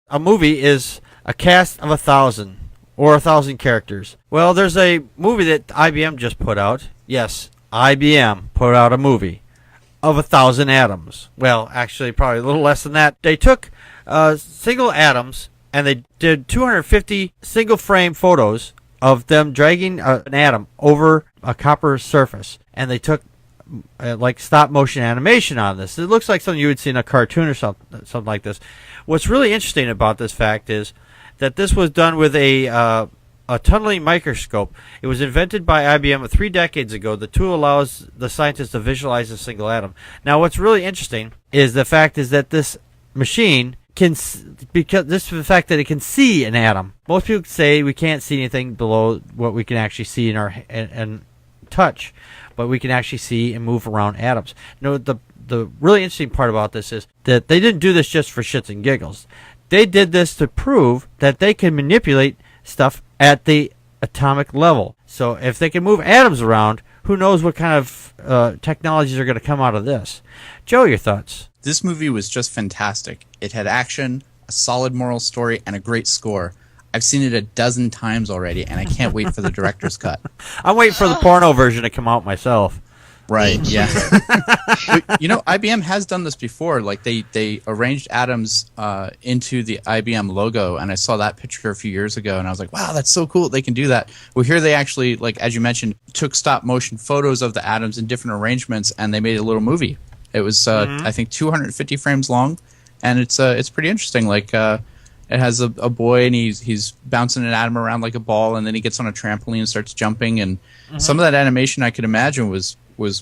a movie is a cast of 1,000 or 1,000 characters. Well, there's a movie that IBM just put out. Yes, IBM put out a movie of 1,000 atoms. Well, actually, probably a little less than that. They took single atoms and they did 250 single frame photos of them dragging an atom over a copper surface, and they took like stop motion animation on this. It looks like something you would see in a cartoon or something like this. What's really interesting about this fact is that this was done with a tunneling microscope. It was invented by IBM 3 decades ago. The tool allows the scientists to visualize a single atom. Now, what's really interesting is the fact is that this machine because this is the fact that it can see an atom. Most people say we can't see anything below what we can actually see in our and touch, but we can actually see and move around atoms. The really interesting part about this is that they didn't do this just for shits and giggles. They did this to prove that they can manipulate stuff at the atomic level. So if they can move atoms around, who knows what kind of technologies are going to come out of this. Joe, your thoughts? This movie was just fantastic. It had action, a solid moral story, and a great score. I've seen it a dozen times already, and I can't wait for the director's cut. I'm waiting for the porno version to come out myself. Right, yeah. IBM has done this before. Like, they arranged atoms into the IBM logo, and I saw that picture a few years ago, and I was like, wow, that's so cool they can do that. Well, here they actually, like, as you mentioned, took stop-motion photos of the atoms in different arrangements, and they made a little movie. It was, I think, 250 frames long, and it's pretty interesting. Like, it has a boy, and he's bouncing an atom around like a ball, and then he gets on a trampoline and starts jumping, and some of that animation I could imagine was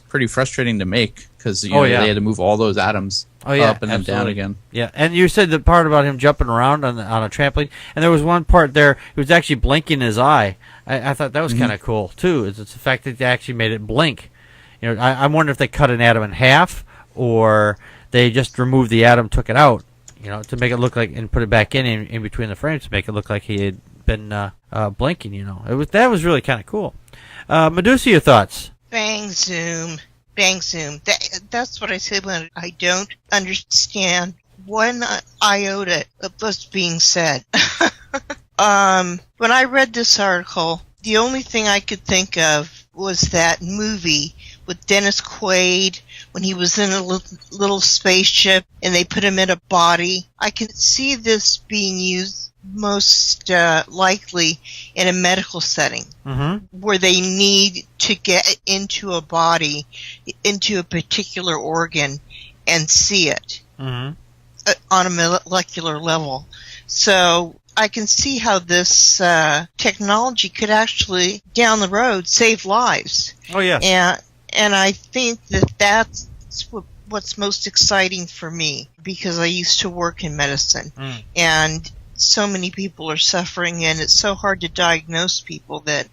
pretty frustrating to make because they had to move all those atoms up and then down again. Yeah, and you said the part about him jumping around on a trampoline, and there was one part there he was actually blinking his eye. I thought that was kind of cool too. It's the fact that they actually made it blink. I wonder if they cut an atom in half or they just removed the atom, took it out, to make it look like, and put it back in between the frames to make it look like he had been blinking. That was really kind of cool. Medusa, your thoughts? Bang zoom. That's what I said when I don't understand one iota of what's being said. When I read this article, the only thing I could think of was that movie with Dennis Quaid when he was in a little spaceship and they put him in a body. I can see this being used most likely in a medical setting where they need to get into a body, into a particular organ, and see it on a molecular level. So I can see how this technology could actually, down the road, save lives. Oh, yeah. And I think that's what's most exciting for me, because I used to work in medicine. And so many people are suffering, and it's so hard to diagnose people that,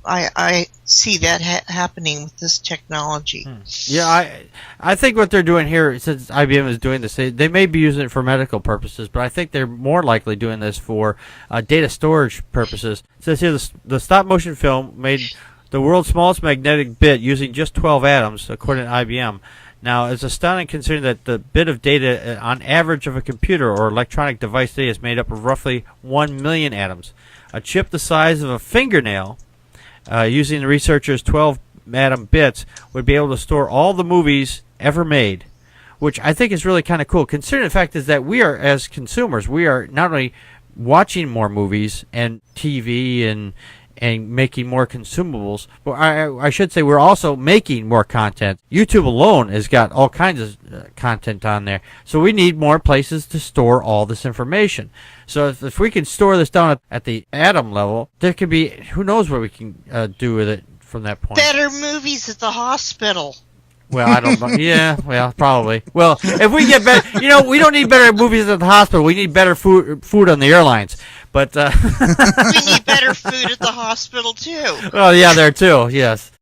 I see that happening with this technology. Yeah, I think what they're doing here, since IBM is doing this, they may be using it for medical purposes, but I think they're more likely doing this for data storage purposes. It says here the stop-motion film made the world's smallest magnetic bit using just 12 atoms, according to IBM. Now, it's astounding considering that the bit of data on average of a computer or electronic device today is made up of roughly 1 million atoms. A chip the size of a fingernail, using the researchers' 12 atom bits, would be able to store all the movies ever made, which I think is really kind of cool, considering the fact is that we are, as consumers, we are not only watching more movies and TV and making more consumables, but I should say we're also making more content. YouTube alone has got all kinds of content on there, so we need more places to store all this information. So if we can store this down at the atom level, there could be, who knows what we can do with it from that point. Better movies at the hospital. Well, I don't know. Yeah, well, probably. Well, if we get better, we don't need better movies at the hospital. We need better food on the airlines. But we need better food at the hospital too. Well, yeah, there too. Yes.